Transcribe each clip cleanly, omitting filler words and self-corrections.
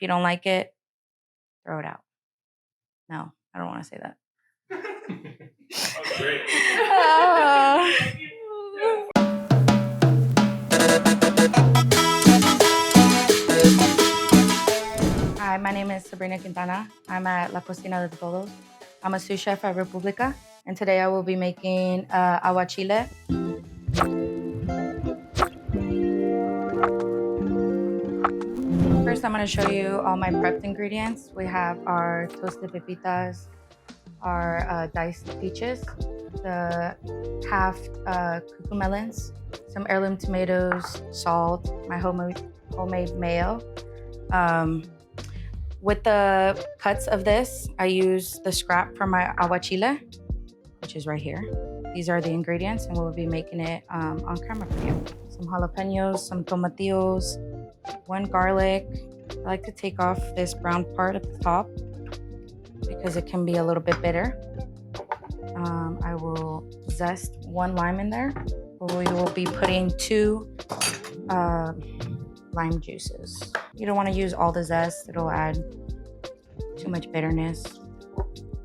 If you don't like it, throw it out. No, I don't want to say that. That's great. Hi, my name is Sabrina Quintana. I'm at La Cocina De Todos. I'm a sous chef at República, and today I will be making aguachile. First, I'm going to show you all my prepped ingredients. We have our toasted pepitas, our diced peaches, the half cuckoo melons, some heirloom tomatoes, salt, my homemade mayo. With the cuts of this, I use the scrap from my aguachile, which is right here. These are the ingredients, and we'll be making it on camera for you. Some jalapenos, some tomatillos, 1 garlic. I like to take off this brown part at the top because it can be a little bit bitter. I will zest 1 lime in there. We will be putting 2 lime juices. You don't want to use all the zest, it'll add too much bitterness.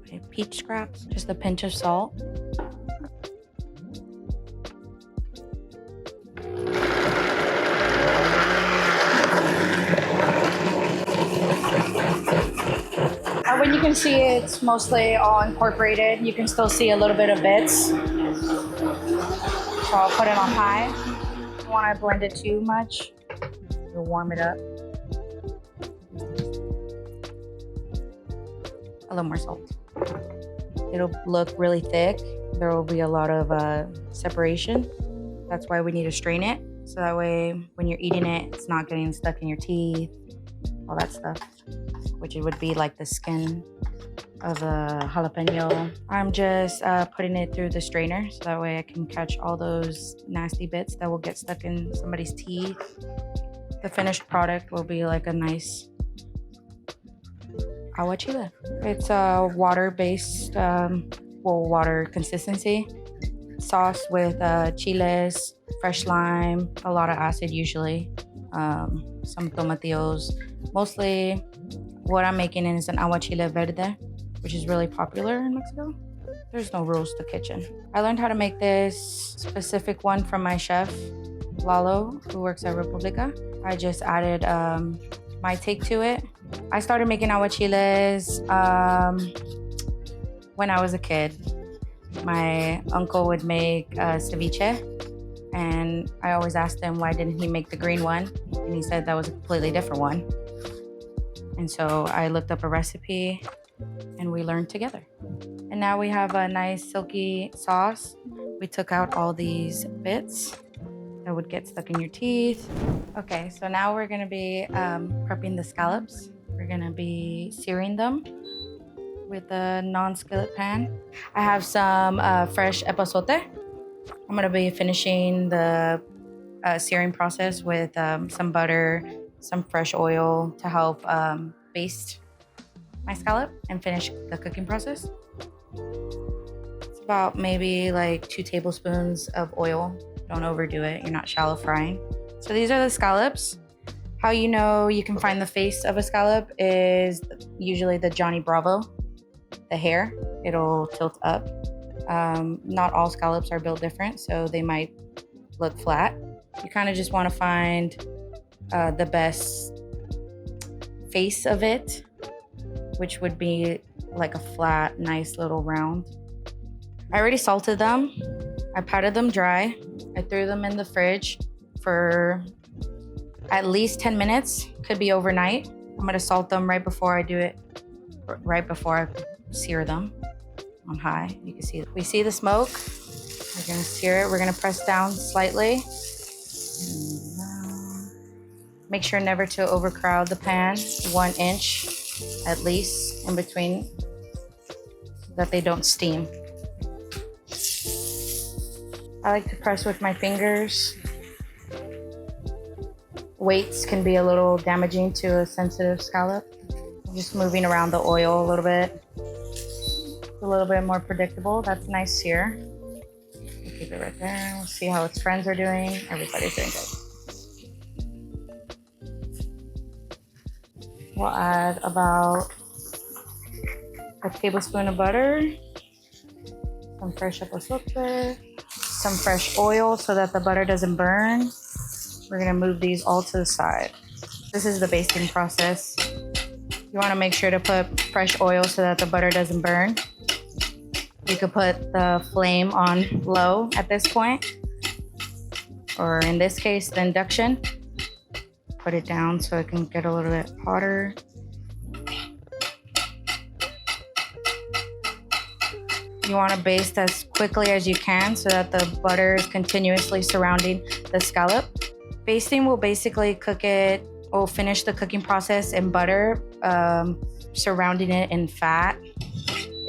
Okay, peach scraps, just a pinch of salt. When you can see it's mostly all incorporated, you can still see a little bit of bits. So I'll put it on high. You don't want to blend it too much. You'll warm it up. A little more salt. It'll look really thick. There will be a lot of separation. That's why we need to strain it. So that way when you're eating it, it's not getting stuck in your teeth, all that stuff, which it would be like the skin of a jalapeno. I'm just putting it through the strainer so that way I can catch all those nasty bits that will get stuck in somebody's teeth. The finished product will be like a nice aguachile. It's a water-based, water consistency sauce with chiles, fresh lime, a lot of acid usually, some tomatillos. Mostly what I'm making is an aguachile verde, which is really popular in Mexico. There's no rules to kitchen. I learned how to make this specific one from my chef, Lalo, who works at República. I just added my take to it. I started making aguachiles when I was a kid. My uncle would make ceviche, and I always asked him why didn't he make the green one, and he said that was a completely different one. And so I looked up a recipe and we learned together. And now we have a nice silky sauce. We took out all these bits that would get stuck in your teeth. Okay, so now we're gonna be prepping the scallops. We're gonna be searing them with a non-skillet pan. I have some fresh epazote. I'm gonna be finishing the searing process with some butter, some fresh oil to help baste my scallop and finish the cooking process. It's about maybe like 2 tablespoons of oil. Don't overdo it, you're not shallow frying. So these are the scallops. How you know you can find the face of a scallop is usually the Johnny Bravo, the hair, it'll tilt up. Not all scallops are built different, so they might look flat. You kind of just want to find the best face of it, which would be like a flat, nice little round. I already salted them. I patted them dry. I threw them in the fridge for at least 10 minutes, could be overnight. I'm gonna salt them right before I sear them on high. You can see, we see the smoke. We're gonna sear it. We're gonna press down slightly. Make sure never to overcrowd the pan, 1 inch at least in between, so that they don't steam. I like to press with my fingers. Weights can be a little damaging to a sensitive scallop. Just moving around the oil a little bit. It's a little bit more predictable. That's nice sear. We'll keep it right there. We'll see how its friends are doing. Everybody's doing good. We'll add about a tablespoon of butter, some fresh aguachile, some fresh oil so that the butter doesn't burn. We're gonna move these all to the side. This is the basting process. You wanna make sure to put fresh oil so that the butter doesn't burn. You could put the flame on low at this point, or in this case, the induction. Put it down so it can get a little bit hotter. You want to baste as quickly as you can so that the butter is continuously surrounding the scallop. Basting will basically will finish the cooking process in butter, surrounding it in fat.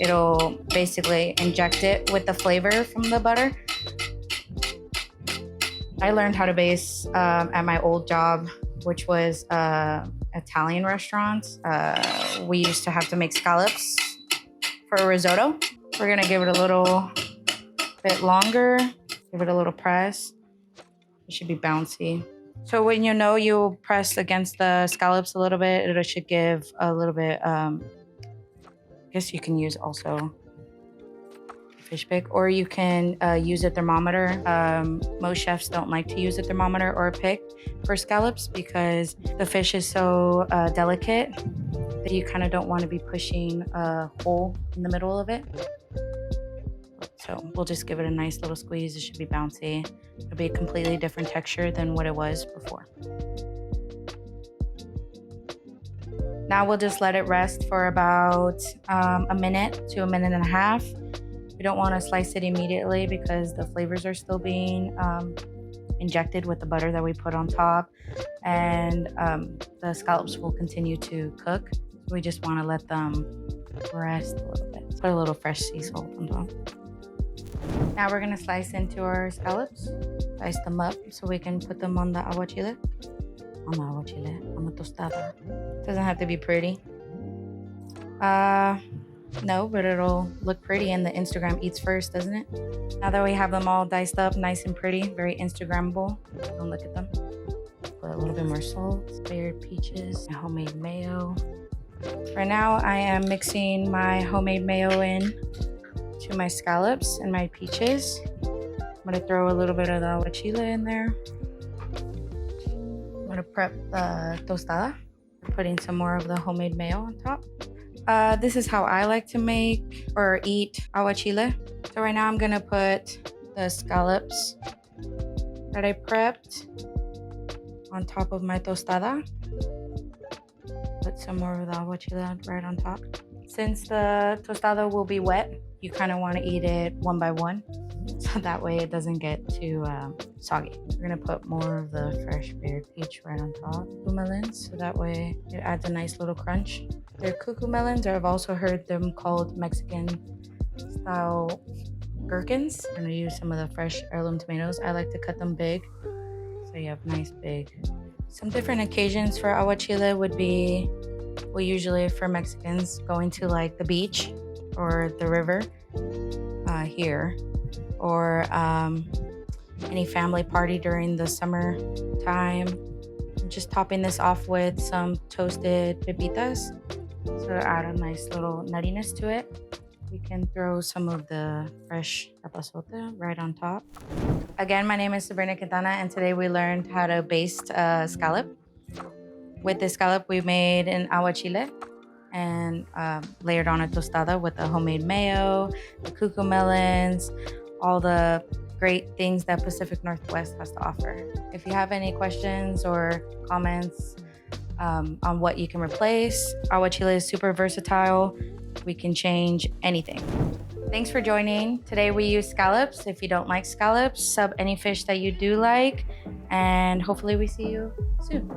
It'll basically inject it with the flavor from the butter. I learned how to baste at my old job, which was Italian restaurants. We used to have to make scallops for a risotto. We're gonna give it a little bit longer, give it a little press. It should be bouncy. So when you press against the scallops a little bit, it should give a little bit, I guess you can use also fish pick, or you can use a thermometer. Most chefs don't like to use a thermometer or a pick for scallops because the fish is so delicate that you kind of don't want to be pushing a hole in the middle of it. So we'll just give it a nice little squeeze. It should be bouncy. It'll be a completely different texture than what it was before. Now we'll just let it rest for about a minute to a minute and a half. We don't want to slice it immediately because the flavors are still being injected with the butter that we put on top, and the scallops will continue to cook. We just want to let them rest a little bit. Put a little fresh sea salt on top. Now we're gonna slice into our scallops, slice them up so we can put them on the aguachile. On the tostada. Doesn't have to be pretty. No, but it'll look pretty in the Instagram eats first, doesn't it? Now that we have them all diced up, nice and pretty, very Instagrammable. Don't look at them. Put a little bit more salt, spared peaches, my homemade mayo. Right now I am mixing my homemade mayo in to my scallops and my peaches. I'm gonna throw a little bit of the aguachile in there. I'm gonna prep the tostada, putting some more of the homemade mayo on top. This is how I like to make or eat aguachile. So right now I'm gonna put the scallops that I prepped on top of my tostada. Put some more of the aguachile right on top. Since the tostada will be wet, you kind of want to eat it one by one, so that way it doesn't get too soggy. We're gonna put more of the fresh berry peach right on top. Cuckoo melons, so that way it adds a nice little crunch. They're cuckoo melons, or I've also heard them called Mexican style gherkins. I'm gonna use some of the fresh heirloom tomatoes. I like to cut them big, so you have nice big. Some different occasions for aguachile would be, well, usually for Mexicans, going to like the beach or the river here, or any family party during the summer time. Just topping this off with some toasted pepitas, so to add a nice little nuttiness to it. We can throw some of the fresh epazote right on top. Again, my name is Sabrina Quintana, and today we learned how to baste scallop. With this scallop, we made an aguachile and layered on a tostada with the homemade mayo, the cuckoo melons, all the great things that Pacific Northwest has to offer. If you have any questions or comments on what you can replace, aguachile is super versatile. We can change anything. Thanks for joining. Today we use scallops. If you don't like scallops, sub any fish that you do like, and hopefully we see you soon.